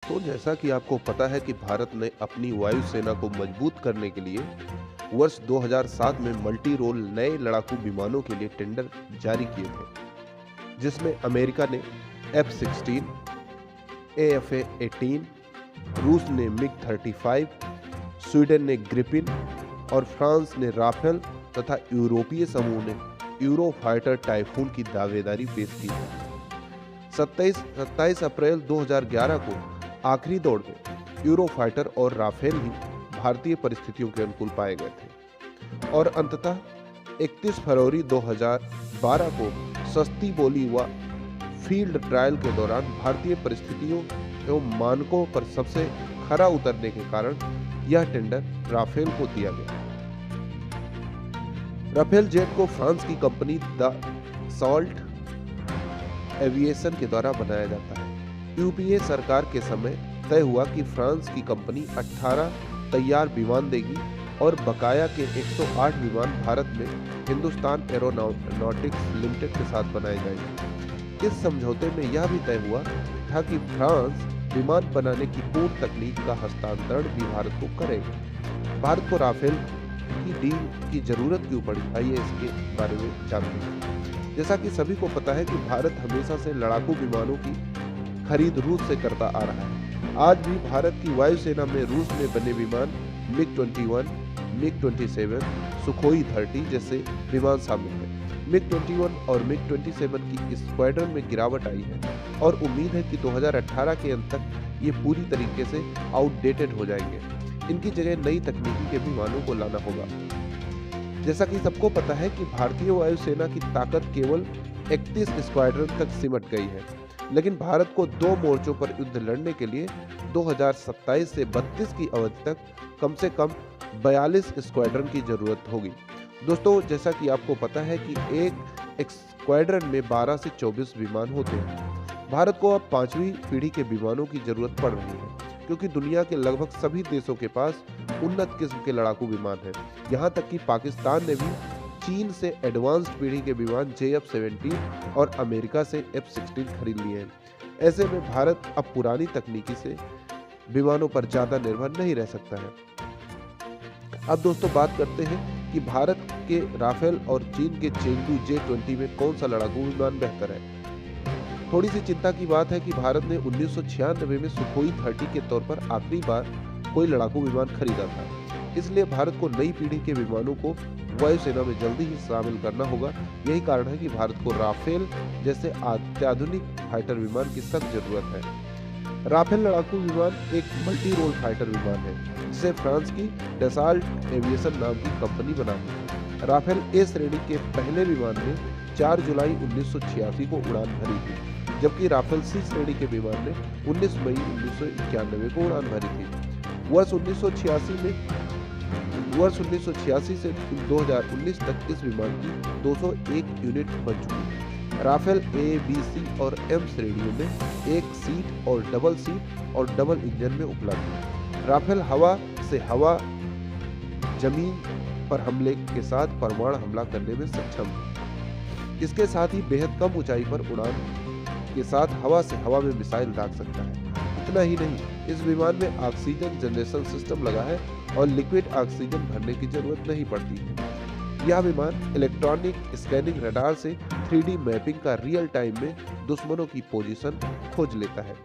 दोस्तों, जैसा कि आपको पता है कि भारत ने अपनी वायुसेना को मजबूत करने के लिए वर्ष 2007 में मल्टी रोल नए लड़ाकू विमानों के लिए टेंडर जारी किए थे, जिसमें अमेरिका ने F-16, AF-18, रूस ने मिग-35, स्वीडन ने ग्रिपिन और फ्रांस ने राफेल तथा यूरोपीय समूह ने यूरोफाइटर टाइफून की दावेदारी पेश की थी। 27 अप्रैल 2011 को आखिरी दौड़ में यूरोफाइटर और राफेल ही भारतीय परिस्थितियों के अनुकूल पाए गए थे और अंततः 31 फरवरी 2012 को सस्ती बोली व फील्ड ट्रायल के दौरान भारतीय परिस्थितियों एवं मानकों पर सबसे खरा उतरने के कारण यह टेंडर राफेल को दिया गया। राफेल जेट को फ्रांस की कंपनी द सॉल्ट एविएशन के द्वारा बनाया जाता है। यूपीए सरकार के समय तय हुआ कि फ्रांस की कंपनी 18 तैयार विमान देगी और बकाया के 108 विमान भारत में हिंदुस्तान एरोनॉटिक्स लिमिटेड के साथ बनाए जाएंगे। इस समझौते में यह भी तय हुआ था कि फ्रांस विमान बनाने की पूर्ण तकनीक का हस्तांतरण भी भारत को करेगा। भारत को राफेल की डील की जरूरत क्यों पड़ी, आइए इसके बारे में जानते हैं। जैसा कि सभी को पता है कि भारत हमेशा से लड़ाकू विमानों की खरीद रूस से करता आ रहा है। आज भी भारत की वायुसेना में रूस में बने विमान मिग-21, मिग-27, सुखोई 30 जैसे विमान शामिल हैं। मिग-21 और मिग-27 की स्क्वाड्रन में गिरावट आई है और उम्मीद है कि 2018 के अंत तक ये पूरी तरीके से आउटडेटेड हो जाएंगे। इनकी जगह नई तकनीकी के विमानों को लाना होगा। जैसा कि सबको पता है कि भारतीय वायुसेना की ताकत केवल 31 स्क्वाड्रन तक सिमट गई है, लेकिन भारत को दो मोर्चों पर युद्ध लड़ने के लिए 2027 से 32 की अवधि तक कम से कम 42 स्क्वाड्रन की जरूरत होगी। दोस्तों, जैसा कि आपको पता है कि एक स्क्वाड्रन में 12 से 24 विमान होते हैं। भारत को अब 5वीं पीढ़ी के विमानों की जरूरत पड़ रही है, क्योंकि दुनिया के लगभग सभी देशों के पास उन्नत किस्म के लड़ाकू विमान हैं। यहाँ तक कि पाकिस्तान ने भी चीन से एडवांस्ड पीढ़ी के विमान JF-17 और अमेरिका से F-16 खरीद लिए हैं। ऐसे में भारत अब पुरानी तकनीकी से विमानों पर ज्यादा निर्भर नहीं रह सकता है। अब दोस्तों बात करते हैं कि भारत के राफेल और चीन के चेंगडू J-20 में कौन सा लड़ाकू विमान बेहतर है। थोड़ी सी चिंता की बात है कि भारत ने 1996 में सुखोई 30 के तौर पर आखिरी बार कोई लड़ाकू विमान खरीदा था। इसलिए भारत को नई पीढ़ी के विमानों को वायुसेना में जल्दी ही शामिल करना होगा। यही कारण है कि भारत को राफेल जैसे अत्याधुनिक फाइटर विमान की सख्त जरूरत है। राफेल लड़ाकू विमान एक मल्टी रोल फाइटर विमान है, जिसे फ्रांस की डसॉल्ट एविएशन नाम की कंपनी बनाती है। राफेल ए श्रेणी के पहले विमान ने 4 जुलाई 1986 को उड़ान भरी थी, जबकि राफेल सी श्रेणी के विमान ने 19 मई 1991 को उड़ान भरी थी। वर्ष 1986 से 2019 तक इस विमान की 201 यूनिट बन चुकी है। राफेल ए, बी, सी और एम श्रेणियों में एक सीट और डबल सीट और डबल इंजन में उपलब्ध है। राफेल हवा से हवा जमीन पर हमले के साथ परमाणु हमला करने में सक्षम है। इसके साथ ही बेहद कम ऊंचाई पर उड़ान के साथ हवा से हवा में मिसाइल दाग सकता है। इतना ही नहीं, इस विमान में ऑक्सीजन जनरेशन सिस्टम लगा है और लिक्विड ऑक्सीजन भरने की जरूरत नहीं पड़ती है। यह विमान इलेक्ट्रॉनिक स्कैनिंग रडार से 3D मैपिंग का रियल टाइम में दुश्मनों की पोजीशन खोज लेता है।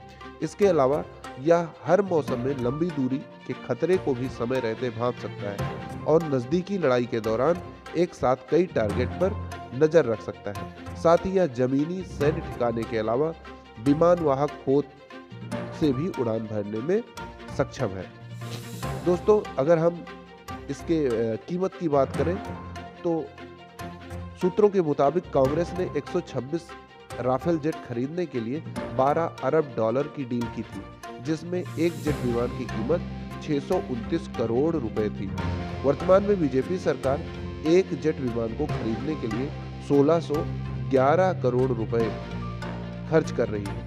इसके अलावा यह हर मौसम में लंबी दूरी के खतरे को भी समय रहते भांप सकता है और नजदीकी लड़ाई के दौरान एक साथ कई टारगेट पर नजर रख सकता है। साथ ही यह जमीनी सैन्य ठिकाने के अलावा विमान वाहक पोत से भी उड़ान भरने में सक्षम है। दोस्तों, अगर हम इसके कीमत की बात करें तो सूत्रों के मुताबिक कांग्रेस ने 126 राफेल जेट खरीदने के लिए 12 अरब डॉलर की डील की थी, जिसमें एक जेट विमान की कीमत 629 करोड़ रुपए थी। वर्तमान में बीजेपी सरकार एक जेट विमान को खरीदने के लिए 1611 करोड़ रुपए खर्च कर रही है,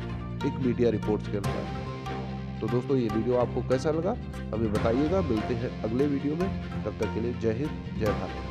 एक मीडिया रिपोर्ट्स के अनुसार। तो दोस्तों, ये वीडियो आपको कैसा लगा हमें बताइएगा। मिलते हैं अगले वीडियो में, तब तक के लिए जय हिंद, जय भारत।